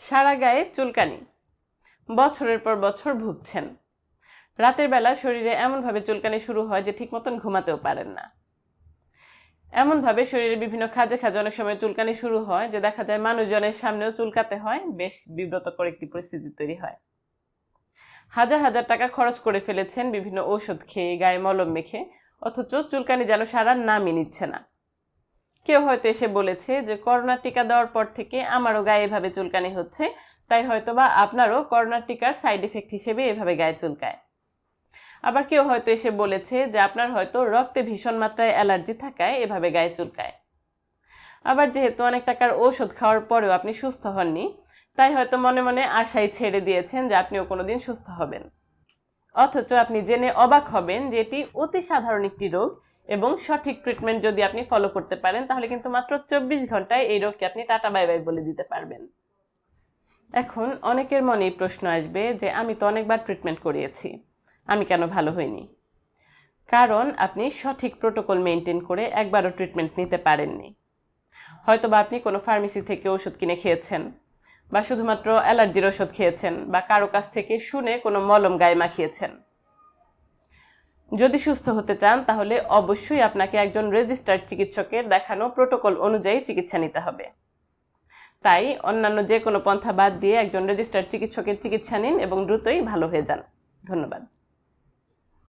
সারা গায়ে চুলকানি, বছরের পর বছর ভুগছেন। রাতের বেলা শরীরে এমনভাবে চুলকানি শুরু হয় যে ঠিক মতন ঘুমাতেও পারেন না। এমনভাবে শরীরে বিভিন্ন খাঁজে খাঁজে অনেক সময় চুলকানি শুরু হয় যে দেখা যায় মানুষজনের সামনেও চুলকাতে হয়, বেশ বিব্রতকর একটি পরিস্থিতি তৈরি হয়। হাজার হাজার টাকা খরচ করে ফেলেছেন বিভিন্ন ঔষধ খেয়ে, গায়ে মলম মেখে, অথচ চুলকানি যেন সারার নামই নিচ্ছে না। কেউ হয়তো এসে বলেছে যে করোনার টিকা দেওয়ার পর থেকে আমারও গায়ে এভাবে চুলকানি হচ্ছে, তাই হয়তোবা আপনারও করোনার টিকার সাইড এফেক্ট হিসেবে এভাবে গায়ে চুলকায়। আবার কেউ হয়তো এসে বলেছে যে আপনার হয়তো রক্তে ভীষণ মাত্রায় অ্যালার্জি থাকায় এভাবে গায়ে চুলকায়। আবার যেহেতু অনেক টাকার ঔষধ খাওয়ার পরেও আপনি সুস্থ হননি, তাই হয়তো মনে মনে আশাই ছেড়ে দিয়েছেন যে আপনিও কোনোদিন সুস্থ হবেন। অথচ আপনি জেনে অবাক হবেন যে এটি অতি সাধারণ একটি রোগ এবং সঠিক ট্রিটমেন্ট যদি আপনি ফলো করতে পারেন তাহলে কিন্তু মাত্র 24 ঘন্টায় এই রোগকে আপনি টাটা বাই বাই বলে দিতে পারবেন। এখন অনেকের মনেই প্রশ্ন আসবে যে আমি তো অনেকবার ট্রিটমেন্ট করিয়েছি, আমি কেন ভালো হইনি? কারণ আপনি সঠিক প্রোটোকল মেনটেন করে একবারও ট্রিটমেন্ট নিতে পারেননি। হয়তোবা আপনি কোনো ফার্মেসি থেকে ওষুধ কিনে খেয়েছেন, বা শুধুমাত্র অ্যালার্জির ওষুধ খেয়েছেন, বা কারো কাছ থেকে শুনে কোনো মলম গায়ে মাখিয়েছেন। যদি সুস্থ হতে চান তাহলে অবশ্যই আপনাকে একজন রেজিস্টার্ড চিকিৎসকের দেখানো প্রোটোকল অনুযায়ী চিকিৎসা নিতে হবে। তাই অন্যান্য যে কোনো পন্থা বাদ দিয়ে একজন রেজিস্টার্ড চিকিৎসকের চিকিৎসা নিন এবং দ্রুতই ভালো হয়ে যান। ধন্যবাদ।